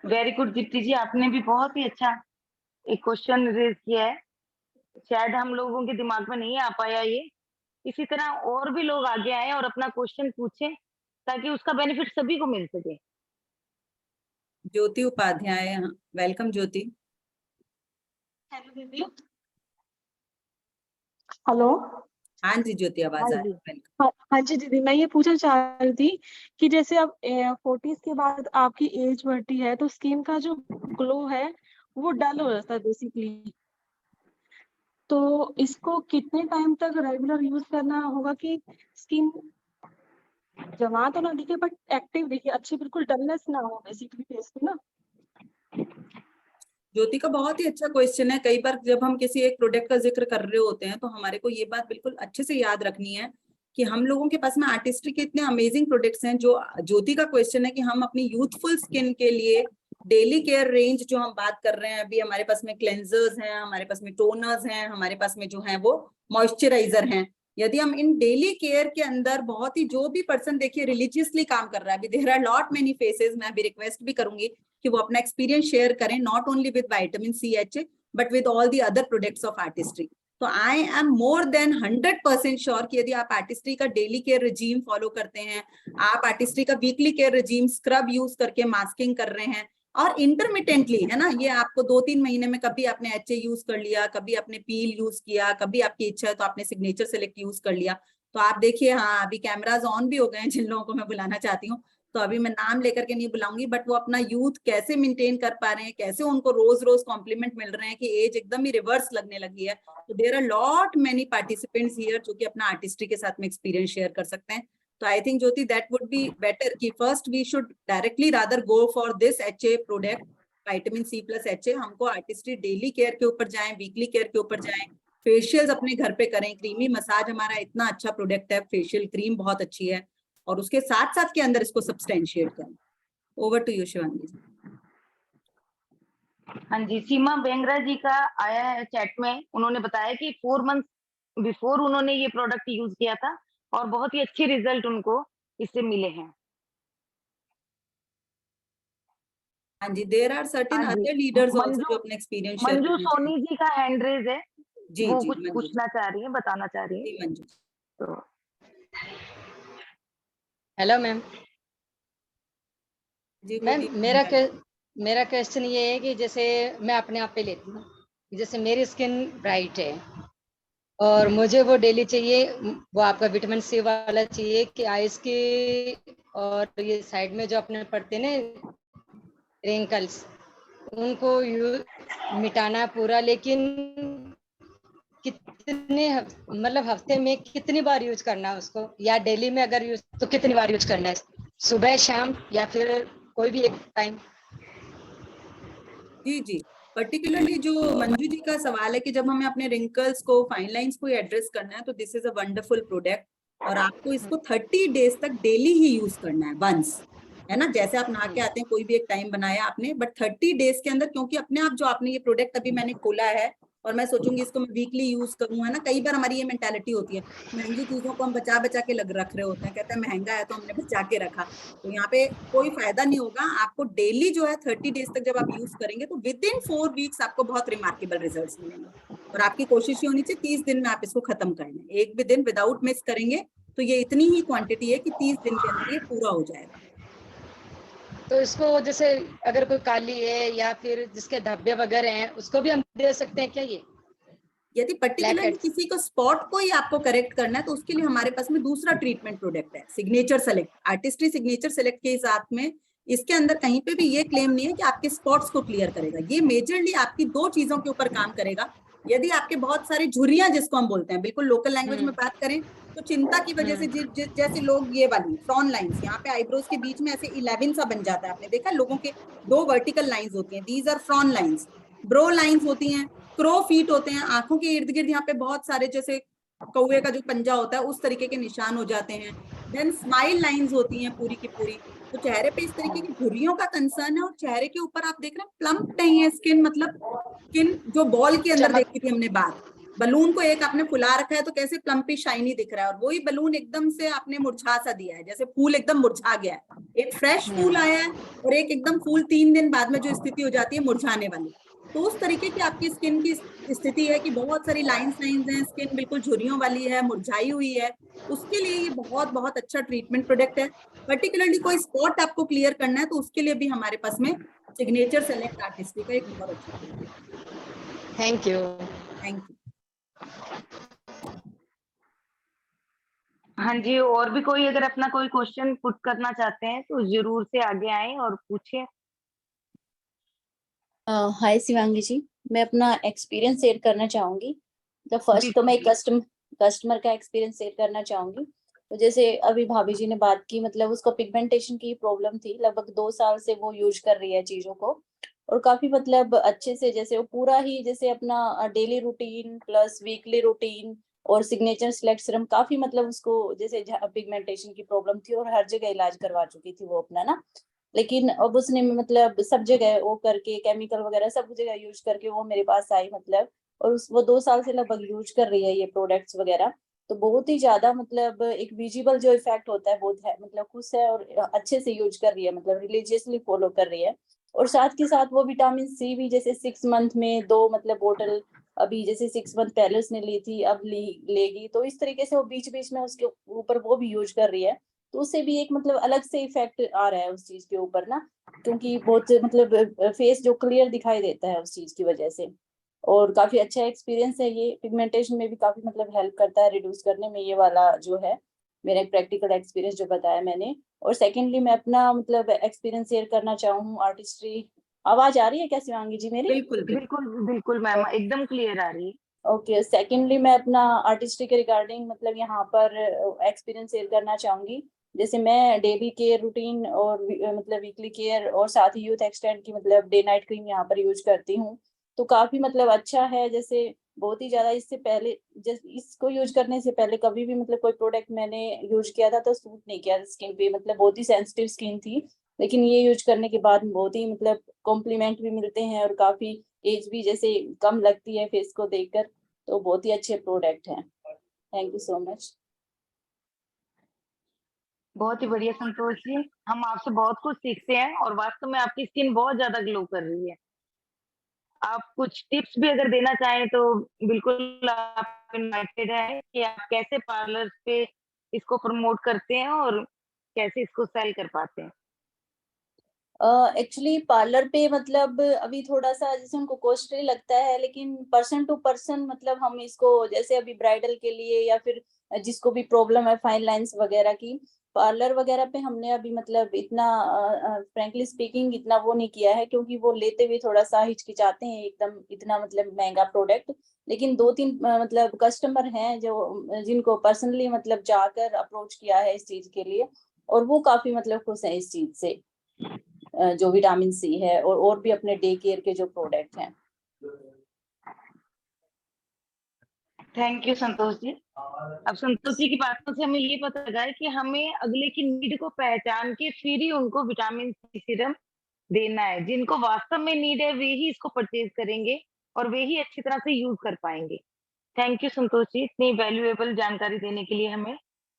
Very good Deepti ji, आपने भी बहुत ही अच्छा एक क्वेश्चन रेज किया है। शायद हम लोगों के दिमाग में नहीं आ पाया ये। इसी तरह और भी लोग आगे आए और अपना क्वेश्चन पूछें ताकि उसका बेनिफिट सभी को मिल सके। ज्योति उपाध्याय, वेलकम ज्योति। हेलो दीदी। हेलो। हाँ जी ज्योति, आवाज आ रही है। वेलकम। हाँ जी दीदी, मैं ये पूछना चाह रही थी कि जैसे अब 40s के बाद आपकी एज बढ़ती है तो स्किन का जो ग्लो है वो डल हो जाता है बेसिकली। तो इसको कितने टाइम तक रेगुलर यूज करना होगा कि स्किन जमा तो ना दिखे बट एक्टिव दिखे, अच्छी बिल्कुल डलनेस ना हो बेसिकली फेस पे ना? ज्योति का बहुत ही अच्छा क्वेश्चन है। कई बार जब हम किसी एक प्रोडक्ट का जिक्र कर रहे होते हैं तो हमारे को ये बात बिल्कुल अच्छे से याद रखनी है कि हम लोगों के पास में आर्टिस्ट्री के इतने अमेजिंग प्रोडक्ट्स हैं। जो ज्योति का क्वेश्चन है कि हम अपनी यूथफुल स्किन के लिए डेली केयर रेंज जो हम बात कर रहे हैं, अभी हमारे पास में क्लेंजर्स हैं, हमारे पास में टोनर्स हैं, हमारे पास में जो है वो मॉइस्चराइजर हैं। यदि हम इन डेली केयर के अंदर बहुत ही, जो भी पर्सन देखिए रिलीजियसली काम कर रहा है, अभी there are lot many faces, मैं अभी रिक्वेस्ट भी करूंगी कि वो अपना एक्सपीरियंस शेयर करें, not only with vitamin C H but with all the other products of Artistry. तो I am more than 100% sure कि यदि आप आर्टिस्ट्री का डेली केयर रिजीम फॉलो करते हैं, आप आर्टिस्ट्री का weekly care regime, scrub use करके मास्किंग कर रहे हैं, और इंटरमिटेंटली है ना, ये आपको 2-3 महीने में कभी आपने एच यूज कर लिया, कभी आपने पील यूज किया, कभी आपकी इच्छा है तो आपने सिग्नेचर सेलेक्ट यूज कर लिया। तो आप देखिए, हाँ अभी कैमराज ऑन भी हो गए हैं जिन लोगों को मैं बुलाना चाहती हूँ, तो अभी मैं नाम लेकर के नहीं बुलाऊंगी, बट वो अपना यूथ कैसे मेंटेन कर पा रहे हैं, कैसे उनको रोज रोज कॉम्प्लीमेंट मिल रहे हैं कि एज एकदम ही रिवर्स लगने लगी है। तो there are lot many participants here जो कि अपना आर्टिस्ट्री के साथ में एक्सपीरियंस शेयर कर सकते हैं। तो I think Jyoti that would be better कि first we should directly rather go for this HA product, vitamin C plus HA। हमको आर्टिस्ट्री डेली केयर के ऊपर जाएं, वीकली केयर के ऊपर जाएं, फेशियल्स अपने घर पे करें, क्रीमी मसाज हमारा इतना अच्छा प्रोडक्ट है, फेशियल क्रीम बहुत अच्छी है, और उसके साथ साथ के अंदर इसको सब्सटेंशिएट करें। ओवर टू यू शिवांगी जी। हाँ जी, सीमा बेंगरा जी का आया है चैट में। उन्होंने बताया कि 4 मंथ बिफोर उन्होंने ये प्रोडक्ट यूज किया था और बहुत ही अच्छे रिजल्ट उनको इससे मिले हैं। हाँ जी, देयर आर सर्टेन हाँ जी, अदर लीडर्स आल्सो मंजू जो अपने एक्सपीरियंस शेयर मंजू करना चाहेंगे। सोनी जी का हैंड रेज है। जी वो जी कुछ मंजू पूछना चाह रही हैं, बताना चाह रही हैं। जी मंजू तो हेलो मैम। जी मैम गुड इवनिंग। मेरा क्वेश्चन ये है कि जैसे मैं अपने आप पे लेती हूँ, जैसे मेरी स्किन ब्राइट है और मुझे वो डेली चाहिए, वो आपका विटामिन सी वाला चाहिए कि आइस की और ये साइड में जो अपने पड़ते हैं ना रिंकल्स, उनको मिटाना है पूरा, लेकिन मतलब हफ्ते में कितनी बार यूज करना है उसको, या डेली में अगर यूज तो कितनी बार यूज करना है, सुबह शाम या फिर कोई भी एक टाइम? जी जी पर्टिकुलरली जो मंजू जी का सवाल है कि जब हमें अपने रिंकल्स को फाइन लाइंस को एड्रेस करना है तो this is a wonderful product, और आपको इसको 30 डेज तक डेली ही यूज करना है वंस, है ना। जैसे आप नहा के आते हैं, कोई भी एक टाइम बनाया आपने, बट 30 डेज के अंदर, क्योंकि अपने आप जो आपने ये प्रोडक्ट अभी मैंने खोला है और मैं सोचूंगी इसको मैं वीकली यूज करूँ, है ना। कई बार हमारी ये मेंटालिटी होती है, महंगी चीजों को हम बचा बचा के रख रहे होते हैं, कहते हैं महंगा है तो हमने बचा के रखा। तो यहाँ पे कोई फायदा नहीं होगा। आपको डेली जो है 30 डेज तक जब आप यूज करेंगे तो विद इन 4 वीक्स आपको बहुत रिमार्केबल रिजल्ट्स मिलेंगे। और आपकी कोशिश ये होनी चाहिए 30 दिन में आप इसको खत्म कर लें, एक भी दिन विदाउट मिस करेंगे तो ये इतनी ही क्वांटिटी है कि 30 दिन के अंदर ये पूरा हो जाएगा। तो इसको जैसे अगर कोई काली है या फिर जिसके धब्बे वगैरह हैं उसको भी हम दे सकते हैं क्या ये? यदि पर्टिकुलरली ब्लैकहेड्स। किसी को स्पॉट को ही आपको करेक्ट करना है तो उसके लिए हमारे पास में दूसरा ट्रीटमेंट प्रोडक्ट है, signature select. Artistry signature select के साथ में इसके अंदर कहीं पे भी ये क्लेम नहीं है कि आपके स्पॉट्स को क्लियर करेगा, ये मेजरली आपकी 2 चीजों के ऊपर काम करेगा। यदि आपके बहुत सारे झुर्रियां जिसको हम बोलते हैं, बिल्कुल लोकल लैंग्वेज में बात करें तो चिंता की वजह से जैसे लोग ये वाली फ्रॉन लाइंस यहाँ पे आईब्रोज के बीच में ऐसे 11 सा बन जाता है, आपने देखा लोगों के 2 वर्टिकल लाइंस होती हैं, these are frown lines. Brow lines होती हैं, क्रो फीट होते हैं, आंखों के इर्द गिर्द यहाँ पे बहुत सारे जैसे कौवे का जो पंजा होता है उस तरीके के निशान हो जाते हैं। देन स्माइल लाइंस होती हैं पूरी की पूरी। तो चेहरे पे इस तरीके की झुर्रियों का कंसर्न है, और चेहरे के ऊपर आप देख रहे हैं प्लम्प नहीं है स्किन, मतलब स्किन जो बॉल के अंदर चमक। देखी थी हमने बात, बलून को एक आपने फुला रखा है तो कैसे प्लम्पी शाइनी दिख रहा है, और वही बलून एकदम से आपने मुरझा सा दिया है, जैसे फूल एकदम मुरझा गया है। एक फ्रेश फूल आया है और एक एकदम फूल 3 दिन बाद में जो स्थिति हो जाती है मुरझाने वाली। तो उस तरीके की आपकी स्किन की स्थिति है कि बहुत सारी लाइंस हैं, स्किन बिल्कुल झुर्रियों वाली है, मुरझाई हुई है, उसके लिए ये बहुत बहुत अच्छा ट्रीटमेंट प्रोडक्ट है। पर्टिकुलरली कोई स्पॉट आपको क्लियर करना है तो उसके लिए भी हमारे पास में सिग्नेचर सेलेक्ट आर्टिस्ट्री का एक बहुत अच्छा प्रोडक्ट है। Thank you. Thank you. हाँ जी, और भी कोई अगर अपना कोई क्वेश्चन पुट करना चाहते हैं तो जरूर से आगे आए और पूछें। हाय शिवांगी जी, मैं अपना एक्सपीरियंस शेयर करना चाहूंगी। तो जी फर्स्ट तो मैं जी। कस्टमर का एक्सपीरियंस शेयर करना चाहूंगी। तो जैसे अभी भाभी जी ने बात की, मतलब उसको पिगमेंटेशन की प्रॉब्लम थी, लगभग 2 साल से वो यूज कर रही है चीजों को, और काफी मतलब अच्छे से, जैसे वो पूरा ही जैसे अपना daily routine plus weekly routine और सिग्नेचर सिलेक्ट सीरम, काफी मतलब उसको जैसे पिगमेंटेशन की प्रॉब्लम थी और हर जगह इलाज करवा चुकी थी वो अपना ना। लेकिन अब उसने मतलब सब जगह वो करके केमिकल वगैरह सब जगह यूज करके वो मेरे पास आई मतलब, और वो 2 साल से लगभग यूज कर रही है ये प्रोडक्ट्स वगैरह। तो बहुत ही ज्यादा मतलब एक विजिबल जो इफेक्ट होता है बहुत है, मतलब खुश है और अच्छे से यूज कर रही है, मतलब रिलीजियसली फॉलो कर रही है। और साथ के साथ वो विटामिन सी भी जैसे 6 मंथ में 2 मतलब बोतल, अभी जैसे 6 मंथ पहले उसने ली थी अब लेगी, तो इस तरीके से वो बीच बीच में उसके ऊपर वो भी यूज कर रही है। तो उससे भी एक मतलब अलग से इफेक्ट आ रहा है उस चीज के ऊपर ना, क्योंकि बहुत मतलब फेस जो क्लियर दिखाई देता है उस चीज की वजह से। और काफी अच्छा एक्सपीरियंस है ये, पिगमेंटेशन में भी काफी मतलब हेल्प करता है रिड्यूस करने में, ये वाला जो है मेरा एक प्रैक्टिकल एक्सपीरियंस जो बताया मैंने। और सेकेंडली मैं अपना मतलब एक्सपीरियंस शेयर करना चाहूँ आर्टिस्ट्री। आवाज आ रही है क्या शिवांगी जी मेरी? बिल्कुल बिल्कुल। बिल्कुल बिल्कुल मैम, एकदम क्लियर आ रही है। ओके, सेकेंडली मैं अपना आर्टिस्ट्री के रिगार्डिंग मतलब यहाँ पर एक्सपीरियंस शेयर करना चाहूंगी। जैसे मैं डेली केयर रूटीन और मतलब वीकली केयर और साथ ही यूथ एक्सटेंड की मतलब डे नाइट क्रीम यहाँ पर यूज करती हूँ। तो काफी मतलब अच्छा है, जैसे बहुत ही ज्यादा इससे पहले जैसे इसको यूज करने से पहले कभी भी मतलब कोई प्रोडक्ट मैंने यूज किया था तो सूट नहीं किया स्किन पे, मतलब बहुत ही सेंसिटिव स्किन थी। लेकिन ये यूज करने के बाद बहुत ही मतलब कॉम्प्लीमेंट भी मिलते हैं और काफी एज भी जैसे कम लगती है फेस को देखकर। तो बहुत ही अच्छे प्रोडक्ट हैं। Thank you so much. बहुत ही बढ़िया संतोष जी, हम आपसे बहुत कुछ सीखते हैं और वास्तव में आपकी स्किन बहुत ज्यादा ग्लो कर रही है। आप कुछ टिप्स भी अगर देना चाहें तो बिल्कुल आप इनवाइटेड हैं कि आप कैसे पार्लर पे इसको प्रमोट करते हैं और कैसे इसको सेल कर पाते हैं? एक्चुअली पार्लर पे मतलब अभी थोड़ा सा जैसे उनको कॉस्टली लगता है, लेकिन पर्सन टू पर्सन मतलब हम इसको जैसे अभी ब्राइडल के लिए या फिर जिसको भी प्रॉब्लम है फाइन लाइंस वगैरह की, पार्लर वगैरह पे हमने अभी मतलब इतना फ्रैंकली स्पीकिंग इतना वो नहीं किया है, क्योंकि वो लेते हुए थोड़ा सा हिचकिचाते हैं एकदम इतना मतलब महंगा प्रोडक्ट। लेकिन 2-3 मतलब कस्टमर हैं जो जिनको पर्सनली मतलब जाकर अप्रोच किया है इस चीज के लिए, और वो काफी मतलब खुश हैं इस चीज से, जो विटामिन सी है और भी अपने डे केयर के जो प्रोडक्ट हैं। Thank you Santosh ji. अब संतोष जी की बातों से हमें ये पता लगा है कि हमें अगले की नीड को पहचान के फिर ही उनको विटामिन सी सीरम देना है। जिनको वास्तव में नीड है वे ही इसको परचेज करेंगे और वे ही अच्छी तरह से यूज कर पाएंगे। थैंक यू संतोष जी इतनी वैल्यूएबल जानकारी देने के लिए हमें।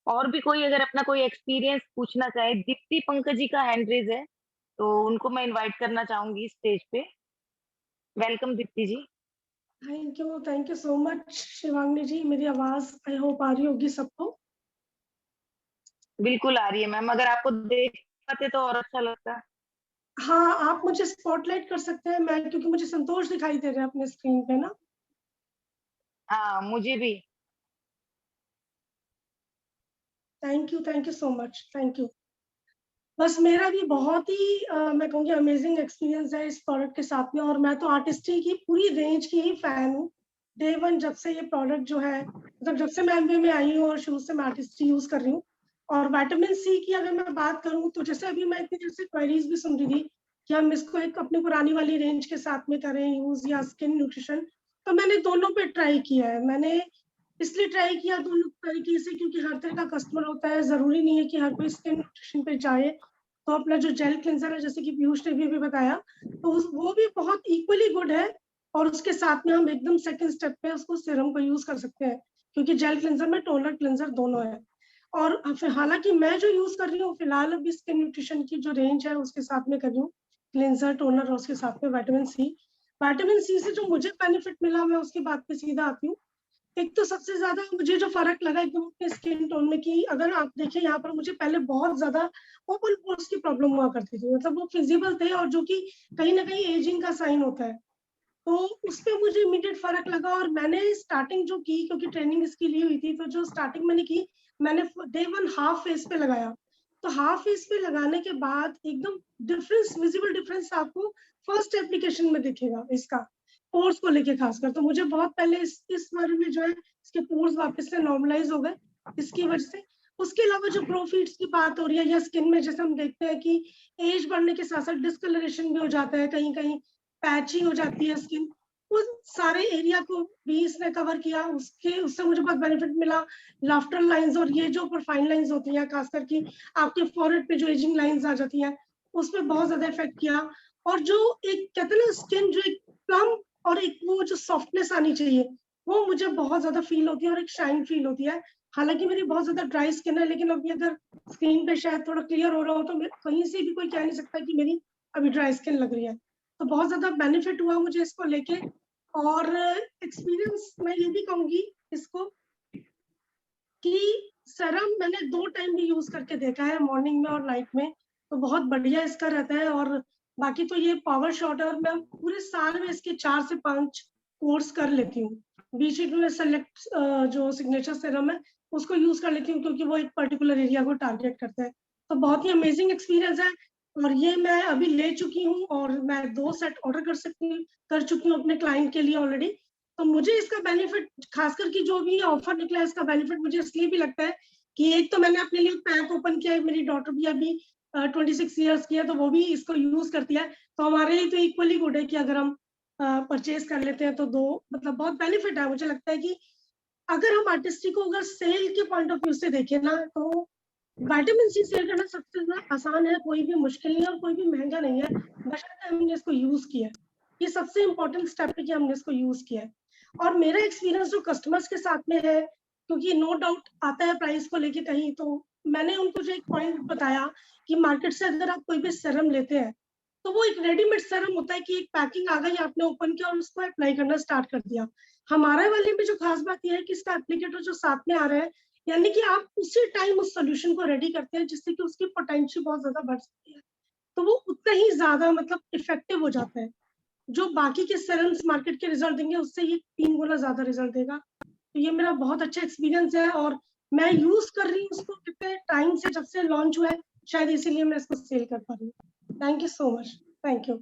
और भी कोई अगर अपना कोई एक्सपीरियंस पूछना चाहे, दीप्ति पंकज जी का हैंड रेज है तो उनको मैं इनवाइट करना चाहूंगी स्टेज पे। Welcome Deepti ji. Thank you so much Shivangi ji. मेरी आवाज आई होप आ रही होगी सबको। बिल्कुल आ रही है मैम, अगर आपको देख पाते तो और अच्छा लगता। हाँ, आप मुझे स्पॉटलाइट कर सकते हैं मैं, क्योंकि मुझे संतोष दिखाई दे रहा है अपने स्क्रीन पे ना। हाँ मुझे भी। Thank you so much, thank you. बस मेरा भी बहुत ही मैं कहूँगी अमेजिंग एक्सपीरियंस है इस प्रोडक्ट के साथ में, और मैं तो आर्टिस्ट्री की पूरी रेंज की ही फैन हूँ। डे वन जब से ये प्रोडक्ट जो है, मतलब जब से मैं एमबीए में आई हूँ और शुरू से मैं आर्टिस्ट्री यूज कर रही हूँ। और विटामिन सी की अगर मैं बात करूँ तो जैसे अभी मैं इतनी जैसे क्वेरीज भी सुन रही थी कि हम इसको एक अपनी पुरानी वाली रेंज के साथ में करें यूज या स्किन न्यूट्रिशन, तो मैंने दोनों पे ट्राई किया है। मैंने इसलिए ट्राई किया दोनों तरीके से क्योंकि हर तरह का कस्टमर होता है, जरूरी नहीं है कि हर कोई स्किन न्यूट्रिशन पे जाए। तो अपना जो जेल क्लिंजर है जैसे कि पीयूष ने भी बताया, तो वो भी बहुत इक्वली गुड है। और उसके साथ में हम एकदम सेकंड स्टेप पे उसको सीरम को यूज कर सकते हैं, क्योंकि जेल क्लिंजर में टोनर क्लिंजर दोनों है। और फिर हालांकि मैं जो यूज कर रही हूँ फिलहाल अभी स्किन न्यूट्रिशन की जो रेंज है उसके साथ में कर रही हूँ, क्लिंजर टोनर और उसके साथ में विटामिन सी। विटामिन सी से जो मुझे बेनिफिट मिला मैं उसकी बात पे सीधा आती हूँ। एक तो सबसे ज्यादा मुझे जो फर्क लगा एकदम अपने स्किन टोन में, कि अगर आप देखें यहाँ पर मुझे पहले बहुत ज्यादा ओपन पोर्स की प्रॉब्लम हुआ करती थी, मतलब वो फिजिबल थे और जो कि कहीं ना कहीं एजिंग का साइन होता है। तो उस पे मुझे इमीडिएट फर्क लगा और मैंने स्टार्टिंग जो की, क्योंकि ट्रेनिंग इसकी ली हुई थी, तो जो स्टार्टिंग मैंने की, मैंने डे वन हाफ फेस पे लगाया। तो हाफ फेस पे लगाने के बाद एकदम डिफरेंस, विजिबल डिफरेंस आपको फर्स्ट एप्लीकेशन में दिखेगा इसका, पोर्स को लेके खासकर। तो मुझे बहुत पहले इस बारे में जो है इसके पोर्स वापस से नॉर्मलाइज हो गए इसकी वजह से। उसके अलावा जो प्रोफिट्स की बात हो रही है या स्किन में जैसे हम देखते हैं कि एज बढ़ने के साथ साथ डिस्कलरेशन भी हो जाता है, कहीं कहीं पैची हो जाती है स्किन, उस सारे एरिया को भी इसने कवर किया। उससे मुझे बहुत बेनिफिट मिला। लाफ्टर लाइंस और ये जो फाइन लाइंस होती हैं खासकर की आपके फॉरहेड पे जो एजिंग लाइंस आ जाती हैं, उस पर बहुत ज्यादा इफेक्ट किया। और जो एक कहते हैं ना स्किन जो एक प्लम और एक वो जो सॉफ्टनेस आनी चाहिए, वो मुझे बहुत ज्यादा फील होती है और एक शाइन फील होती है। हालांकि मेरी बहुत ज्यादा ड्राई स्किन है, लेकिन अभी अगर स्क्रीन पे शायद थोड़ा क्लियर हो रहा हो तो कहीं से भी कोई कह नहीं सकता कि मेरी अभी ड्राई स्किन लग रही है। तो बहुत ज्यादा बेनिफिट हुआ मुझे इसको लेके। और एक्सपीरियंस मैं ये भी कहूंगी इसको कि सीरम मैंने 2 टाइम भी यूज करके देखा है, मॉर्निंग में और नाइट में, तो बहुत बढ़िया इसका रहता है। और बाकी तो ये पावर शॉट है और मैं पूरे साल में इसके 4 से 5 कोर्स कर लेती हूँ। बीच में सेलेक्ट जो सिग्नेचर सीरम है उसको यूज कर लेती हूँ, क्योंकि वो एक पर्टिकुलर एरिया को टारगेट करता है। तो बहुत ही अमेजिंग एक्सपीरियंस है। और ये मैं अभी ले चुकी हूँ और मैं 2 सेट ऑर्डर कर चुकी हूँ अपने क्लाइंट के लिए ऑलरेडी। तो मुझे इसका बेनिफिट खासकर की जो भी ऑफर निकला है इसका बेनिफिट मुझे इसलिए भी लगता है कि एक तो मैंने अपने लिए पैक ओपन किया है, मेरी डॉटर भी अभी 26 ईयर्स की है तो वो भी इसको यूज करती है। तो हमारे लिए तो इक्वली गुड है कि अगर हम परचेज कर लेते हैं तो 2 मतलब बहुत बेनिफिट है। मुझे लगता है कि अगर हम आर्टिस्ट्री को अगर सेल के पॉइंट ऑफ व्यू से देखें ना, तो विटामिन सी सेल करना सबसे ज्यादा आसान है, कोई भी मुश्किल नहीं है और कोई भी महंगा नहीं है, बशर्ते हमने इसको यूज किया। ये सबसे इम्पोर्टेंट स्टेप है कि हमने इसको यूज किया है। और मेरा एक्सपीरियंस जो कस्टमर्स के साथ में है, क्योंकि नो डाउट आता है प्राइस को लेके कहीं, तो मैंने उनको जो एक पॉइंट बताया कि मार्केट से अगर आप कोई भी सीरम लेते हैं तो वो एक रेडीमेड सीरम होता है कि एक पैकिंग आ गई, आपने ओपन किया और उसको अप्लाई करना स्टार्ट कर दिया। हमारे वाले में जो खास बात यह है कि इसका एप्लीकेटर जो साथ में आ रहा है, यानी कि आप उसी टाइम उस सोल्यूशन को रेडी करते हैं जिससे कि उसकी पोटेंशियल बहुत ज्यादा बढ़ सकती है, तो वो उतना ही ज्यादा मतलब इफेक्टिव हो जाता है। जो बाकी के सीरम्स मार्केट के रिजल्ट देंगे उससे ये 3 गुना ज्यादा रिजल्ट देगा। तो ये मेरा बहुत अच्छा एक्सपीरियंस है और मैं यूज कर रही हूँ उसको कितने टाइम से, जब से लॉन्च हुआ है, शायद इसीलिए मैं इसको सेल कर पा रही हूँ। Thank you so much. Thank you.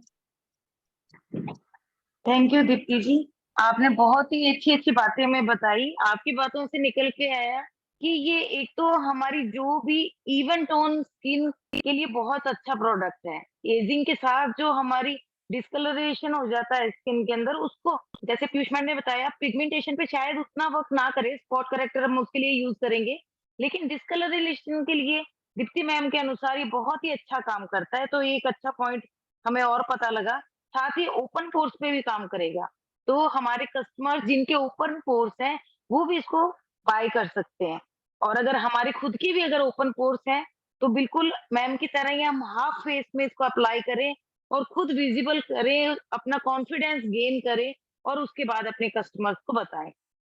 Thank you Deepti ji, आपने बहुत ही अच्छी अच्छी बातें हमें बताई। आपकी बातों से निकल के आया कि ये एक तो हमारी जो भी इवन टोन स्किन के लिए बहुत अच्छा प्रोडक्ट है। एजिंग के साथ जो हमारी डिस्कलरेशन हो जाता है स्किन के अंदर, उसको जैसे पीयूष मैम ने बताया, पिगमेंटेशन पे शायद उतना वर्क ना करे, स्पॉट करेक्टर हम उसके लिए यूज करेंगे, लेकिन डिस्कलरेशन के लिए दीप्ति मैम के अनुसार ये बहुत ही अच्छा काम करता है। तो एक अच्छा पॉइंट हमें और पता लगा। साथ ही ओपन पोर्स पे भी काम करेगा, तो हमारे कस्टमर्स जिनके ओपन पोर्स हैं वो भी इसको बाय कर सकते हैं। और अगर हमारे खुद की भी अगर ओपन पोर्स हैं तो बिल्कुल मैम की तरह ही हम हाफ फेस में इसको अप्लाई करें और खुद विजिबल करें, अपना कॉन्फिडेंस गेन करें और उसके बाद अपने कस्टमर्स को बताएं।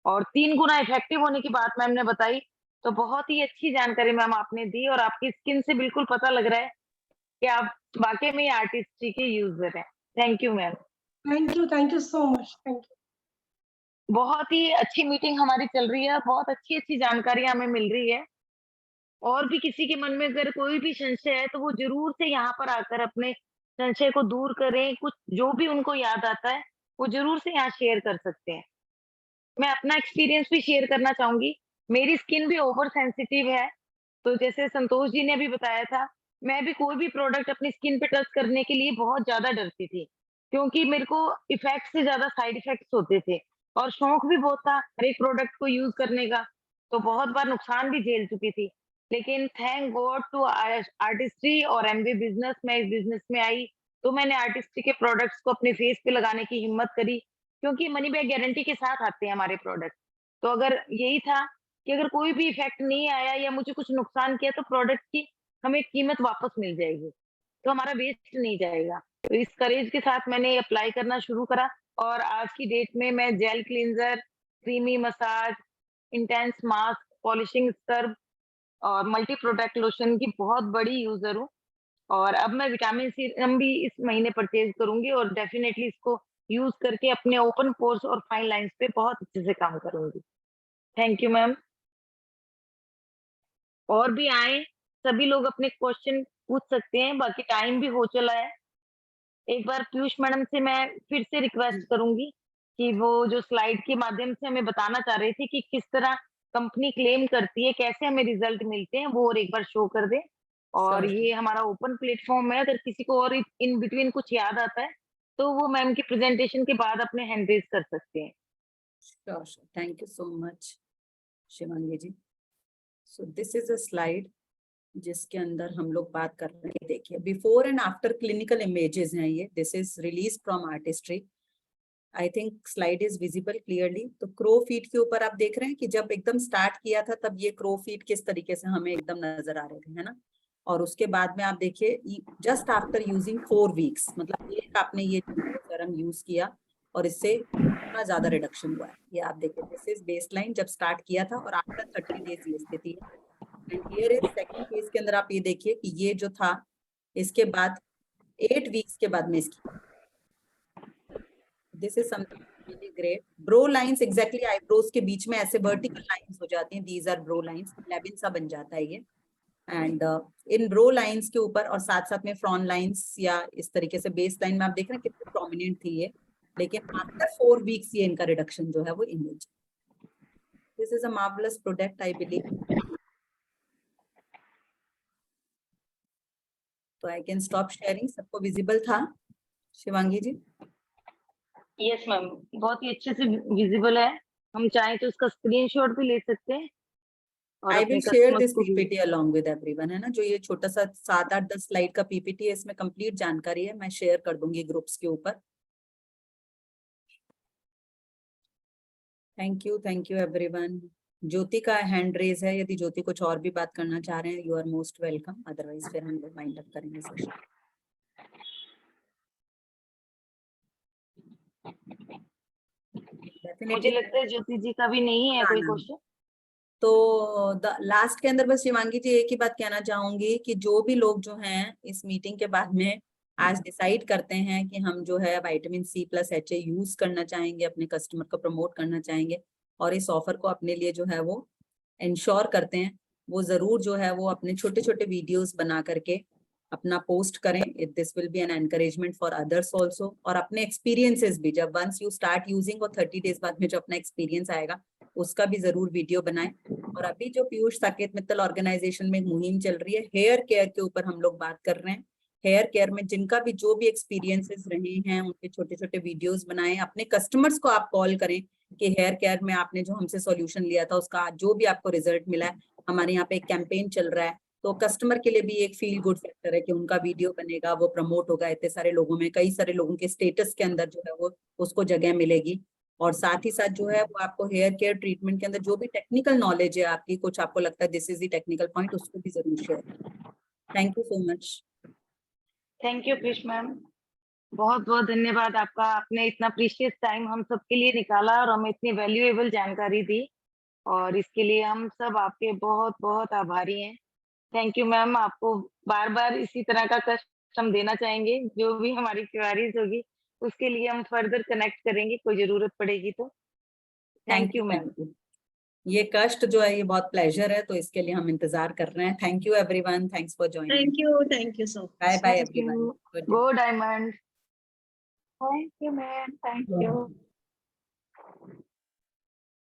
और 3 गुना इफेक्टिव होने की बात मैम ने बताई, तो बहुत ही अच्छी जानकारी मैम आपने दी और आपकी स्किन से बिल्कुल पता लग रहा है कि आप वाकई में आर्टिस्ट्री के यूजर हैं। Thank you ma'am. Thank you so much. Thank you. बहुत ही अच्छी मीटिंग हमारी चल रही है, बहुत अच्छी अच्छी जानकारियां हमें मिल रही है। और भी किसी के मन में अगर कोई भी संशय है तो वो जरूर से यहाँ पर आकर अपने संशय को दूर करें। कुछ जो भी उनको याद आता है वो जरूर से यहाँ शेयर कर सकते हैं। मैं अपना एक्सपीरियंस भी शेयर करना चाहूंगी। मेरी स्किन भी ओवर सेंसिटिव है, तो जैसे संतोष जी ने भी बताया था, मैं भी कोई भी प्रोडक्ट अपनी स्किन पे टच करने के लिए बहुत ज्यादा डरती थी, क्योंकि मेरे को इफेक्ट से ज्यादा साइड इफेक्ट्स होते थे और शौक भी बहुत था हर एक प्रोडक्ट को यूज करने का, तो बहुत बार नुकसान भी झेल चुकी थी। लेकिन थैंक गॉड टू आर्टिस्ट्री और एमबी बिजनेस, मैं इस बिजनेस में आई तो मैंने आर्टिस्ट्री के प्रोडक्ट्स को अपने फेस पे लगाने की हिम्मत करी, क्योंकि मनी बैक गारंटी के साथ आते हैं हमारे प्रोडक्ट। तो अगर यही था कि अगर कोई भी इफेक्ट नहीं आया या मुझे कुछ नुकसान किया तो प्रोडक्ट की हमें कीमत वापस मिल जाएगी, तो हमारा वेस्ट नहीं जाएगा। तो इस करेज के साथ मैंने अप्लाई करना शुरू करा और आज की डेट में मैं gel cleanser, creamy massage, intense mask, polishing scrub और मल्टी प्रोडक्ट लोशन की बहुत बड़ी यूजर हूँ। और अब मैं विटामिन सीरम भी इस महीने परचेज करूंगी और डेफिनेटली इसको यूज करके अपने ओपन पोर्स और फाइन लाइंस पे बहुत अच्छे से काम करूंगी। Thank you ma'am. और भी आए, सभी लोग अपने क्वेश्चन पूछ सकते हैं, बाकी टाइम भी हो चला है। एक बार पीयूष मैडम से मैं फिर से रिक्वेस्ट करूंगी कि वो जो स्लाइड के माध्यम से हमें बताना चाह रहे थे कि किस तरह कंपनी क्लेम करती है, कैसे हमें रिजल्ट मिलते हैं, वो और एक बार शो कर दे। और Sure. ये हमारा ओपन प्लेटफॉर्म है, अगर किसी को और इन बिटवीन कुछ याद आता है तो वो मैम की प्रेजेंटेशन के बाद अपने हैंड रेज कर सकते हैं। Sure, sure. Thank you so much, Shivangi ji. So this is a slide जिसके अंदर हम लोग बात कर रहे हैं। देखिए, before and after clinical images हैं ये। This is release from artistry. I think slide is visible clearly. तो क्रो फीट के ऊपर आप देख रहे हैं कि जब एकदम स्टार्ट किया था तब ये क्रो फीट किस तरीके से हमें एकदम नजर आ रहे थे, है ना। और उसके बाद में आप देखिए, जस्ट आफ्टर यूजिंग 4 वीक्स, मतलब एक आपने ये सीरम यूज किया और इससे इतना ज्यादा रिडक्शन हुआ है। ये आप देखिए, दिस इज बेसलाइन जब स्टार्ट किया था और आफ्टर 30 डेज ये स्थिति है। And here is second phase के अंदर आप ये देखिए कि ये जो था, इसके बाद 8 वीक्स के बाद में इसकी, this is something really great. Bro lines exactly eyebrows के बीच में ऐसे वर्टिकल लाइंस हो जाती हैं, दीज आर ब्रो लाइंस, लेबिन सा बन जाता है ये। एंड इन ब्रो लाइंस के ऊपर और साथ साथ में फ्रॉन लाइंस या इस तरीके से बेस लाइन में आप देख रहे हैं कितनी प्रोमिनेंट थी ये, लेकिन आफ्टर 4 वीक्स ये इनका रिडक्शन जो है वो image. This is a marvellous product, I believe. तो आई कैन स्टॉप शेयरिंग। सबको विजिबल था शिवांगी जी? यस मैम, बहुत ही अच्छे से विजिबल है। हम चाहें तो इसका स्क्रीनशॉट भी ले सकते हैं और आई अपने विल शेयर कस्टमर्स दिस को भी। पीपीटी अलोंग विद एवरीवन, है ना। जो ये छोटा सा 7-8-10 स्लाइड का पीपीटी है, इसमें कंप्लीट जानकारी है, मैं शेयर कर दूंगी ग्रुप्स के ऊपर। Thank you everyone. ज्योति का हैंड रेज है, यदि ज्योति कुछ और भी बात करना चाह रहे हैं, you are most welcome. Otherwise फिर हम लोग वाइंड अप करेंगे सेशन। मुझे लगता है ज्योति जी का भी नहीं है कोई क्वेश्चन। तो लास्ट के अंदर बस शिवांगी जी एक ही बात कहना चाहूंगी कि जो भी लोग जो हैं इस मीटिंग के बाद में आज डिसाइड करते हैं कि हम जो है vitamin C plus HA use करना चाहेंगे, अपने कस्टमर को प्रमोट करना चाहेंगे और इस ऑफर को अपने लिए जो है वो इंश्योर करते हैं, वो जरूर जो है वो अपने छोटे छोटे वीडियोस बना करके अपना पोस्ट करें। This will be N encouragement for others also. और अपने एक्सपीरियंसेस भी, जब वंस यू स्टार्ट यूजिंग और 30 डेज बाद में जो अपना एक्सपीरियंस आएगा उसका भी जरूर वीडियो बनाएं। और अभी जो पीयूष साकेत मित्तल ऑर्गेनाइजेशन में एक मुहिम चल रही है हेयर केयर के ऊपर, हम लोग बात कर रहे हैं। हेयर केयर में जिनका भी जो भी एक्सपीरियंसेस रहे हैं उनके छोटे छोटे वीडियोस बनाएं। अपने कस्टमर्स को आप कॉल करें कि हेयर केयर में आपने जो हमसे सॉल्यूशन लिया था उसका जो भी आपको रिजल्ट मिला है, हमारे यहाँ पे एक कैंपेन चल रहा है, तो कस्टमर के लिए भी एक फील गुड फैक्टर है कि उनका वीडियो बनेगा, वो प्रमोट होगा इतने सारे लोगों में, कई सारे लोगों के स्टेटस के अंदर जो है वो उसको जगह मिलेगी। और साथ ही साथ जो है वो आपको हेयर केयर ट्रीटमेंट के अंदर जो भी टेक्निकल नॉलेज है आपकी, कुछ आपको लगता है this is the technical point, उसको भी जरूर शेयर करें। Thank you so much. Thank you Krish ma'am, बहुत बहुत धन्यवाद आपका। आपने इतना प्रीशियस टाइम हम सबके लिए निकाला और हमें इतनी वैल्यूएबल जानकारी दी, और इसके लिए हम सब आपके बहुत बहुत आभारी हैं। Thank you ma'am. आपको बार बार इसी तरह का कष्ट हम देना चाहेंगे, जो भी हमारी क्वेरीज होगी उसके लिए हम फर्दर कनेक्ट करेंगे, कोई जरूरत पड़ेगी तो। Thank you ma'am. ये कष्ट जो है ये बहुत प्लेजर है, तो इसके लिए हम इंतजार कर रहे हैं। Thank you everyone, thanks for joining. Thank you so much. Bye bye Thank you. Everyone. Go Diamond. Thank you ma'am, thank you.